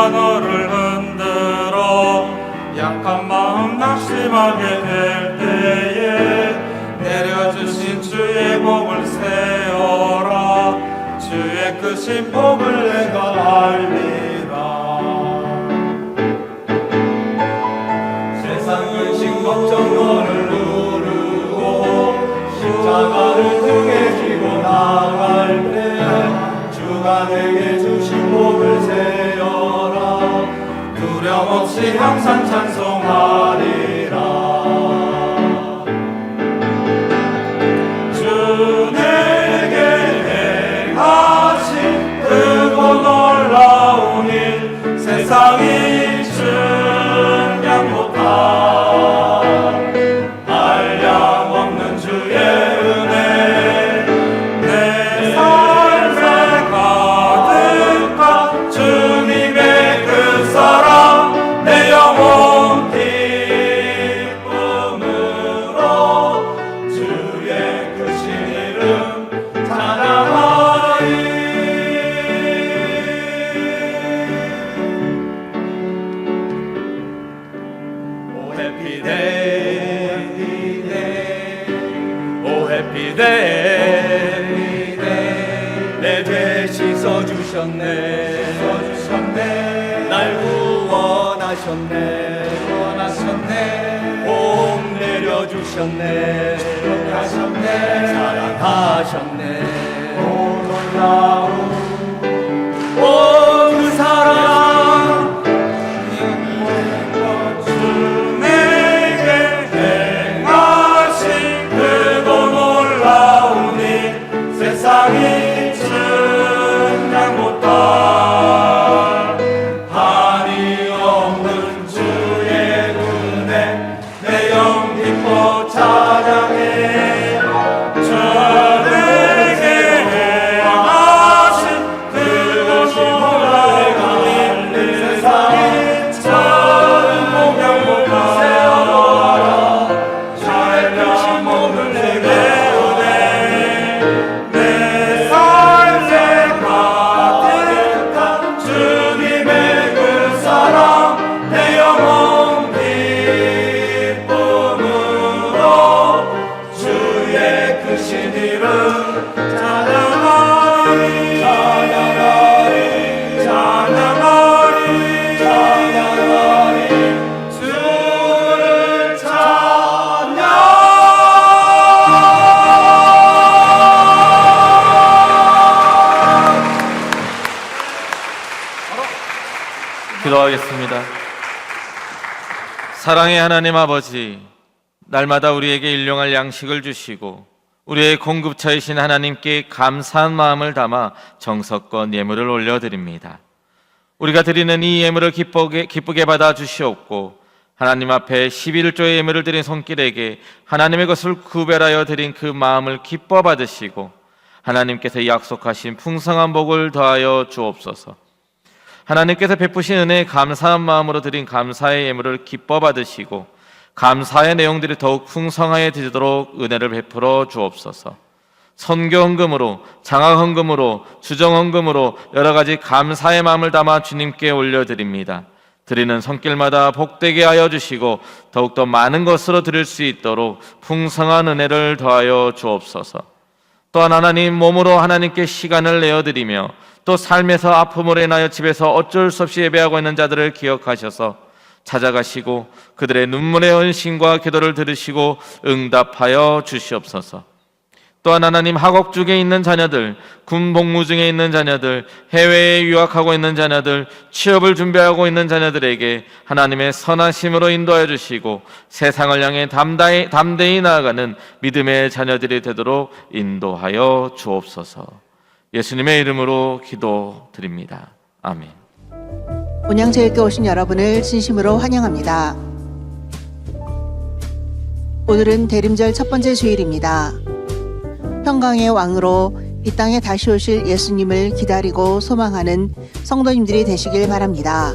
너를 흔들어 약한 마음 낙심하게 될 때에 내려주신 주의 복을 세어라. 주의 크신 복을 내가 알리라. 세상 근심 걱정 너를 누르고 십자가를 등에 지고 나갈 때 주가 내게 주신 복을 세어라. 두려움 없이 항상 찬송하리라. 주 내게 행하신 크고 놀라운 일 세상이 증량 못할 한량없는 주의 은혜 내 삶에 가득한 주님의 그 사랑 내 영혼 기쁨으로 주의 크신 이름 찬양하리. 오 해피 데이, 오 해피 데이, 내 죄 씻어주셨네. 날 구원하셨네. 복 내려주셨네. 사랑하셨네. 놀라운 그 사랑 주 내게 행하신 크고 놀라운 일 세상이 증량 못할 한이 없는 주의 은혜 내 영 기뻐 찬양해. 주 내게 행하신 그것이 놀라운 일 세상이 전 공양 못할 세어라. 주의 크신 몸을 내게 은혜 내 삶에 가득한 주님의 그 사랑 내 영혼 기쁨으로 주의 크신 이름 찬양하리 찬양하리 찬양하리. 기도하겠습니다. 사랑의 하나님 아버지, 날마다 우리에게 일용할 양식을 주시고 우리의 공급처이신 하나님께 감사한 마음을 담아 정성껏 예물을 올려드립니다. 우리가 드리는 이 예물을 기쁘게 받아 주시옵고 하나님 앞에 11조의 예물을 드린 손길에게 하나님의 것을 구별하여 드린 그 마음을 기뻐 받으시고 하나님께서 약속하신 풍성한 복을 더하여 주옵소서. 하나님께서 베푸신 은혜에 감사한 마음으로 드린 감사의 예물을 기뻐 받으시고 감사의 내용들이 더욱 풍성하여지도록 은혜를 베풀어 주옵소서. 선교 헌금으로, 장학 헌금으로, 주정 헌금으로 여러 가지 감사의 마음을 담아 주님께 올려드립니다. 드리는 손길마다 복되게 하여 주시고 더욱더 많은 것으로 드릴 수 있도록 풍성한 은혜를 더하여 주옵소서. 또한 하나님, 몸으로 하나님께 시간을 내어드리며 또 삶에서 아픔으로 인하여 집에서 어쩔 수 없이 예배하고 있는 자들을 기억하셔서 찾아가시고 그들의 눈물의 헌신과 기도를 들으시고 응답하여 주시옵소서. 또한 하나님, 학업 중에 있는 자녀들, 군 복무 중에 있는 자녀들, 해외에 유학하고 있는 자녀들, 취업을 준비하고 있는 자녀들에게 하나님의 선하심으로 인도하여 주시고 세상을 향해 담대히 나아가는 믿음의 자녀들이 되도록 인도하여 주옵소서. 예수님의 이름으로 기도드립니다. 아멘. 온양제일교회 오신 여러분을 진심으로 환영합니다. 오늘은 대림절 첫 번째 주일입니다. 평강의 왕으로 이 땅에 다시 오실 예수님을 기다리고 소망하는 성도님들이 되시길 바랍니다.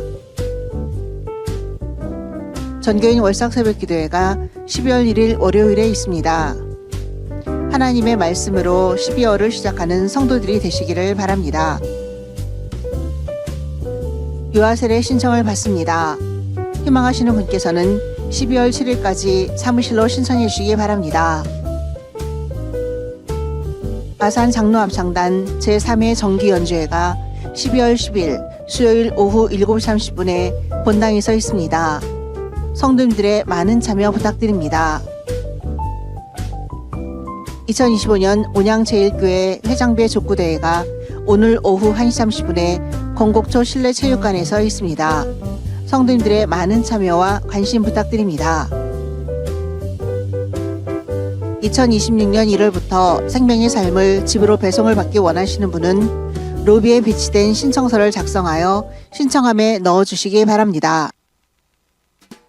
전교인 월삭새벽기도회가 12월 1일 월요일에 있습니다. 하나님의 말씀으로 12월을 시작하는 성도들이 되시기를 바랍니다. 유아셀의 신청을 받습니다. 희망하시는 분께서는 12월 7일까지 사무실로 신청해 주시기 바랍니다. 아산 장로합창단 제3회 정기연주회가 12월 10일 수요일 오후 7시 30분에 본당에 서 있습니다. 성도님들의 많은 참여 부탁드립니다. 2025년 온양제일교회 회장배 족구대회가 오늘 오후 1시 30분에 건곡초 실내체육관에서 있습니다. 성도님들의 많은 참여와 관심 부탁드립니다. 2026년 1월부터 생명의 삶을 집으로 배송을 받기 원하시는 분은 로비에 비치된 신청서를 작성하여 신청함에 넣어주시기 바랍니다.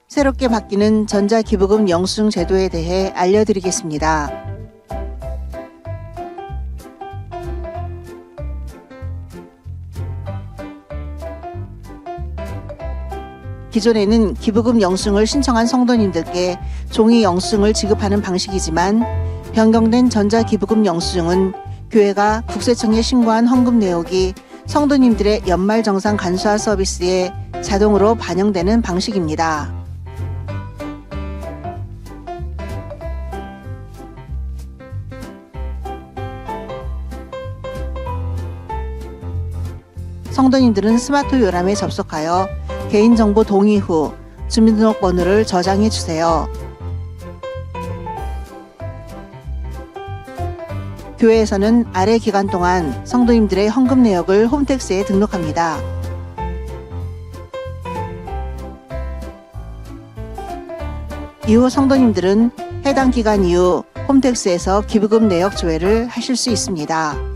새롭게 바뀌는 전자기부금 영수증 제도에 대해 알려드리겠습니다. 기존에는 기부금 영수증을 신청한 성도님들께 종이 영수증을 지급하는 방식이지만 변경된 전자기부금 영수증은 교회가 국세청에 신고한 헌금 내역이 성도님들의 연말정산 간소화 서비스에 자동으로 반영되는 방식입니다. 성도님들은 스마트 요람에 접속하여 개인정보 동의 후 주민등록번호를 저장해 주세요. 교회에서는 아래 기간 동안 성도님들의 헌금 내역을 홈택스에 등록합니다. 이후 성도님들은 해당 기간 이후 홈택스에서 기부금 내역 조회를 하실 수 있습니다.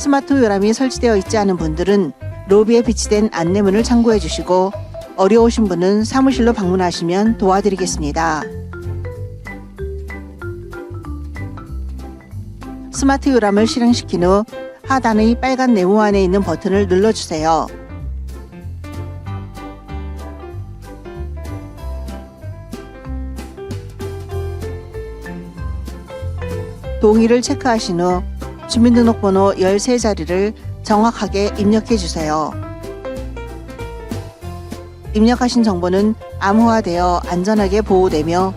스마트 요람이 설치되어 있지 않은 분들은 로비에 비치된 안내문을 참고해 주시고 어려우신 분은 사무실로 방문하시면 도와드리겠습니다. 스마트 요람을 실행시킨 후 하단의 빨간 네모안에 있는 버튼을 눌러주세요. 동의를 체크하신 후 주민등록번호 13자리를 정확하게 입력해 주세요. 입력하신 정보는 암호화되어 안전하게 보호되며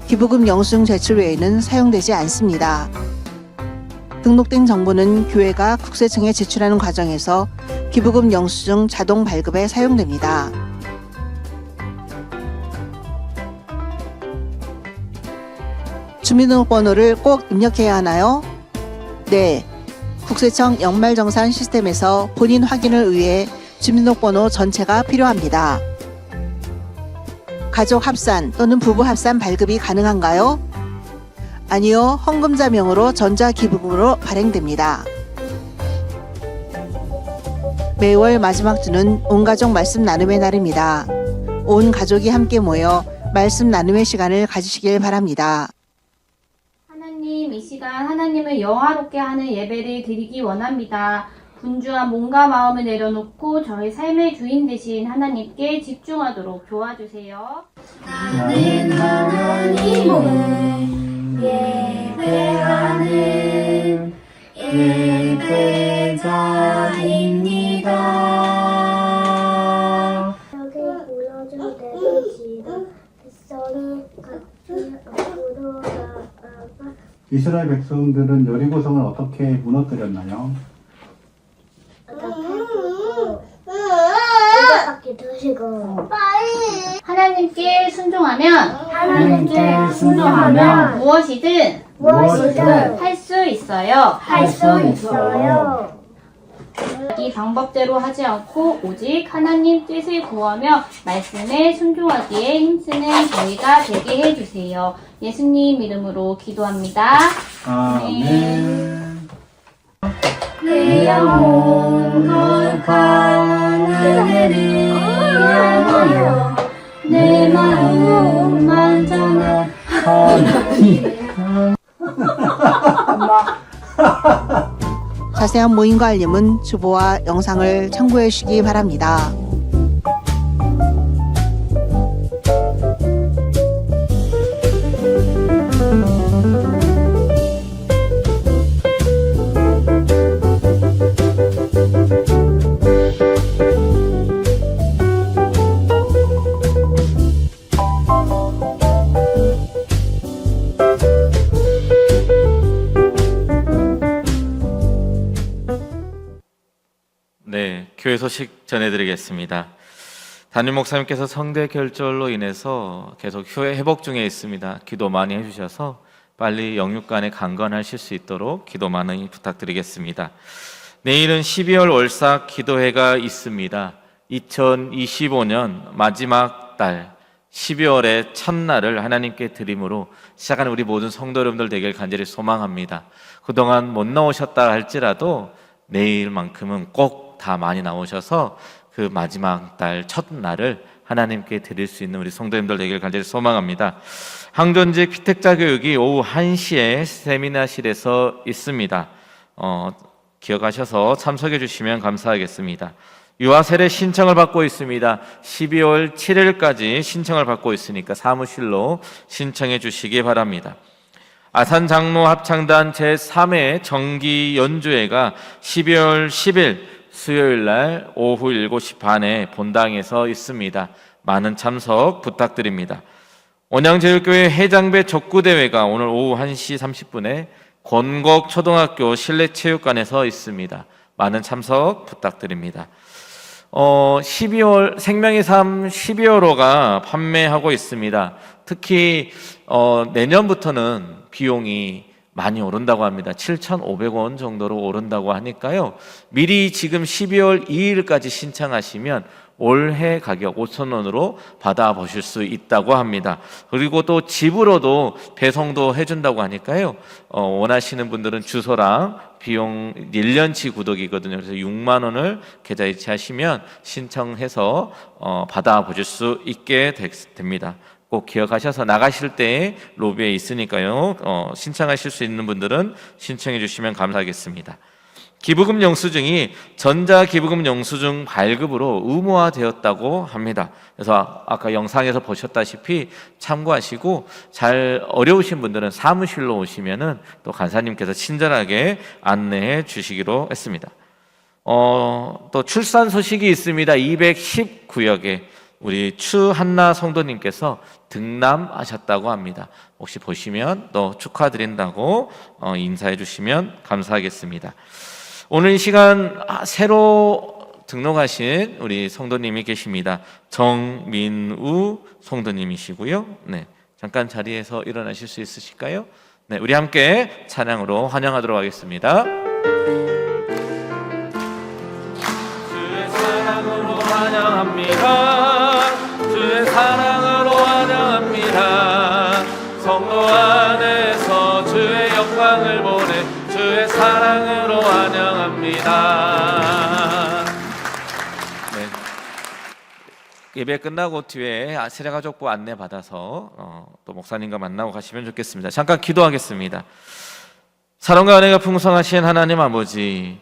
기부금 영수증 제출 외에는 사용되지 않습니다. 등록된 정보는 교회가 국세청에 제출하는 과정에서 기부금 영수증 자동 발급에 사용됩니다. 주민등록번호를 꼭 입력해야 하나요? 네. 국세청 연말정산 시스템에서 본인 확인을 위해 주민등록번호 전체가 필요합니다. 가족 합산 또는 부부 합산 발급이 가능한가요? 아니요. 헌금자명으로 전자기부금으로 발행됩니다. 매월 마지막 주는 온가족 말씀 나눔의 날입니다. 온 가족이 함께 모여 말씀 나눔의 시간을 가지시길 바랍니다. 하나님, 이 시간 하나님을 영화롭게 하는 예배를 드리기 원합니다. 분주한 몸과 마음을 내려놓고 저의 삶의 주인 되신 하나님께 집중하도록 도와주세요. 나는 하나님을 예배하는 예배자입니다. 벽에 무너진 대지로 뱃살이 같이 앞으로 나아가 이스라엘 백성들은 여리고성을 어떻게 무너뜨렸나요? 바퀴 두시고 하나님께 순종하면 무엇이든 할 수 있어요. 이 방법대로 하지 않고 오직 하나님 뜻을 구하며 말씀에 순종하기에 힘쓰는 저희가 되게 해주세요. 예수님 이름으로 기도합니다. 아멘. 내 영혼 거룩한 은혜를 향하여 내 마음 완전한 하나님의 자세한 모임과 알림은 주보와 영상을 참고해 주시기 바랍니다. 네, 교회 소식 전해드리겠습니다. 담임 목사님께서 성대 결절로 인해서 계속 회복 중에 있습니다. 기도 많이 해주셔서 빨리 영육간에 강건하실 수 있도록 기도 많이 부탁드리겠습니다. 내일은 12월 월삭 기도회가 있습니다. 2025년 마지막 달 12월의 첫날을 하나님께 드림으로 시작하는 우리 모든 성도 여러분들 되길 간절히 소망합니다. 그동안 못 나오셨다 할지라도 내일만큼은 꼭 다 많이 나오셔서 그 마지막 달 첫날을 하나님께 드릴 수 있는 우리 성도님들 되길 간절히 소망합니다. 항전직 피택자 교육이 오후 1시에 세미나실에서 있습니다. 기억하셔서 참석해 주시면 감사하겠습니다. 유아 세례 신청을 받고 있습니다. 12월 7일까지 신청을 받고 있으니까 사무실로 신청해 주시기 바랍니다. 아산 장로 합창단 제3회 정기 연주회가 12월 10일 수요일 날 오후 7시 반에 본당에서 있습니다. 많은 참석 부탁드립니다. 원양제일교회 해장배 족구대회가 오늘 오후 1시 30분에 권곡초등학교 실내체육관에서 있습니다. 많은 참석 부탁드립니다. 12월 생명의 삶 12월호가 판매하고 있습니다. 특히 내년부터는 비용이 많이 오른다고 합니다. 7,500원 정도로 오른다고 하니까요. 미리 지금 12월 2일까지 신청하시면 올해 가격 5,000원으로 받아보실 수 있다고 합니다. 그리고 또 집으로도 배송도 해준다고 하니까요. 원하시는 분들은 주소랑 비용 1년치 구독이거든요. 그래서 6만 원을 계좌 이체하시면 신청해서 받아보실 수 있게 됩니다. 꼭 기억하셔서 나가실 때 로비에 있으니까요. 신청하실 수 있는 분들은 신청해 주시면 감사하겠습니다. 기부금 영수증이 전자기부금 영수증 발급으로 의무화되었다고 합니다. 그래서 아까 영상에서 보셨다시피 참고하시고 잘 어려우신 분들은 사무실로 오시면은 또 간사님께서 친절하게 안내해 주시기로 했습니다. 또 출산 소식이 있습니다. 210구역에 우리 추한나 성도님께서 등남하셨다고 합니다. 혹시 보시면 또 축하드린다고 인사해 주시면 감사하겠습니다. 오늘 이 시간 새로 등록하신 우리 성도님이 계십니다. 정민우 성도님이시고요. 네, 잠깐 자리에서 일어나실 수 있으실까요? 네, 우리 함께 찬양으로 환영하도록 하겠습니다. 주의 사랑으로 환영합니다. 주의 사랑으로 환영합니다. 성도 안에서 주의 영광을 보내 주의 사랑으로 환영합니다. 네. 예배 끝나고 뒤에 세례가족부 안내 받아서 또 목사님과 만나고 가시면 좋겠습니다. 잠깐 기도하겠습니다. 사랑과 은혜가 풍성하신 하나님 아버지,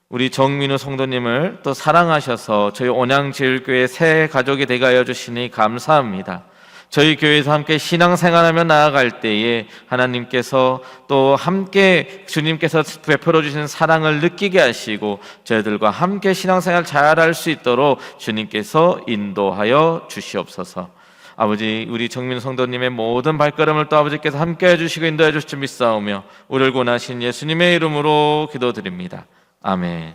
우리 정민우 성도님을 또 사랑하셔서 저희 온양제일교회 새 가족이 되게 하여 주시니 감사합니다. 저희 교회에서 함께 신앙생활하며 나아갈 때에 하나님께서 또 함께 주님께서 베풀어 주신 사랑을 느끼게 하시고 저희들과 함께 신앙생활 잘할 수 있도록 주님께서 인도하여 주시옵소서. 아버지, 우리 정민 성도님의 모든 발걸음을 또 아버지께서 함께 해주시고 인도해 주실 줄 믿사오며 우리를 구원하신 예수님의 이름으로 기도드립니다. 아멘.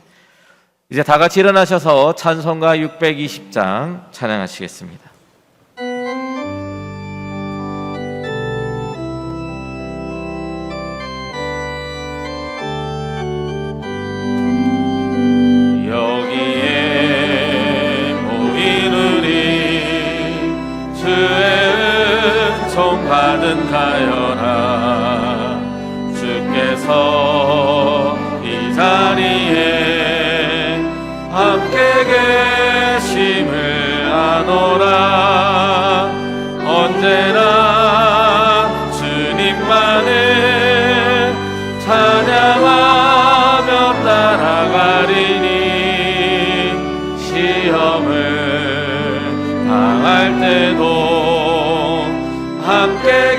이제 다 같이 일어나셔서 찬송가 620장 찬양하시겠습니다. 여기에 모인 우리 주의 은총 받은 자여라. 주께서 이 자리에 함께 계심을 아노라. 언제나 주님만을 찬양하며 따라가리니 시험을 당할 때도 함께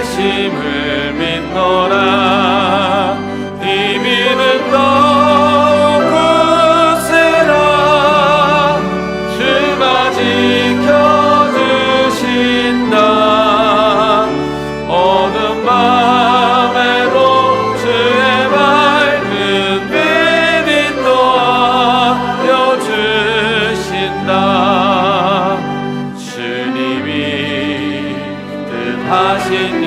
계심을 믿노라. 이 믿음 더욱 굳세라. 주가 지켜주신다. 어두운 밤에도 주의 밝은 빛 인도하여 주신다. 주님이 뜻하신 일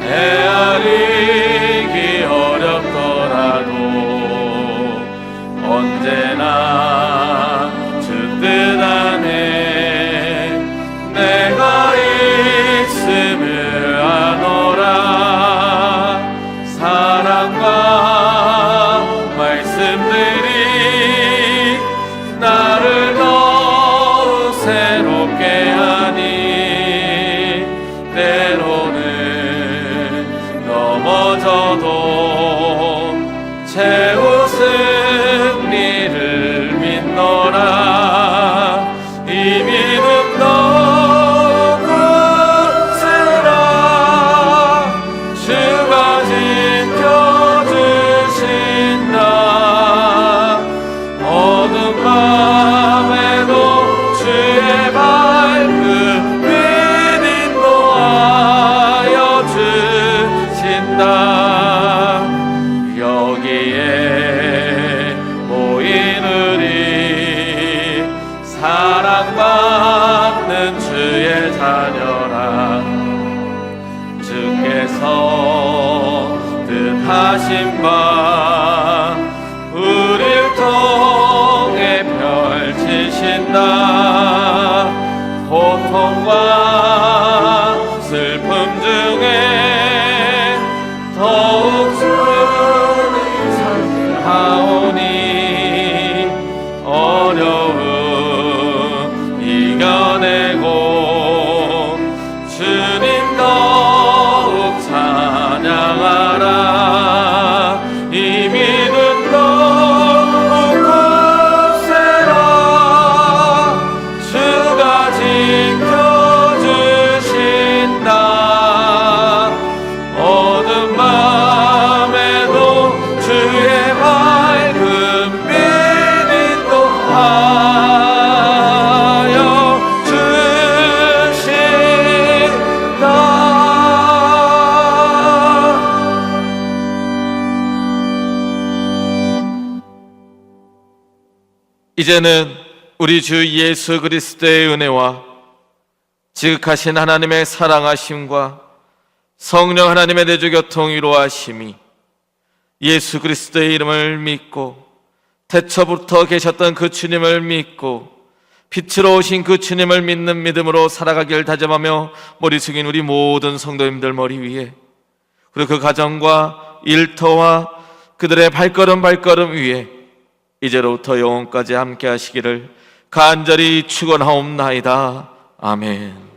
헤아리기 어렵더라도 언제나 주 뜻 안에 내가 있음을 아노라. 사랑과 말씀들이 나를 더욱 새롭게 하니 때로는 넘어져도 최후 승리를 믿노라. 이 믿음 더욱 굳세라. 주가 지켜주신다. 어두운 밤에도 주의 밝은 빛 인도하여 주신다. 여기에 모인 우리 사랑받는 주의 자녀라. 주께서 뜻하신 바 우릴 통해 펼치신다. 고통과 슬픔 중에 더욱 주를 찬양하오니 어려움 이겨내고 주님 더욱 찬양하라. 이 믿음 더욱 굳세라. 주가 지켜주신다. 어두운 밤에도 주의 밝은 빛 인도하여 주신다. 이제는 우리 주 예수 그리스도의 은혜와 지극하신 하나님의 사랑하심과 성령 하나님의 내주 교통 위로하심이 예수 그리스도의 이름을 믿고 태초부터 계셨던 그 주님을 믿고 빛으로 오신 그 주님을 믿는 믿음으로 살아가길 다짐하며 머리 숙인 우리 모든 성도님들 머리 위에, 그리고 그 가정과 일터와 그들의 발걸음 위에 이제로부터 영원까지 함께 하시기를 간절히 축원하옵나이다. 아멘.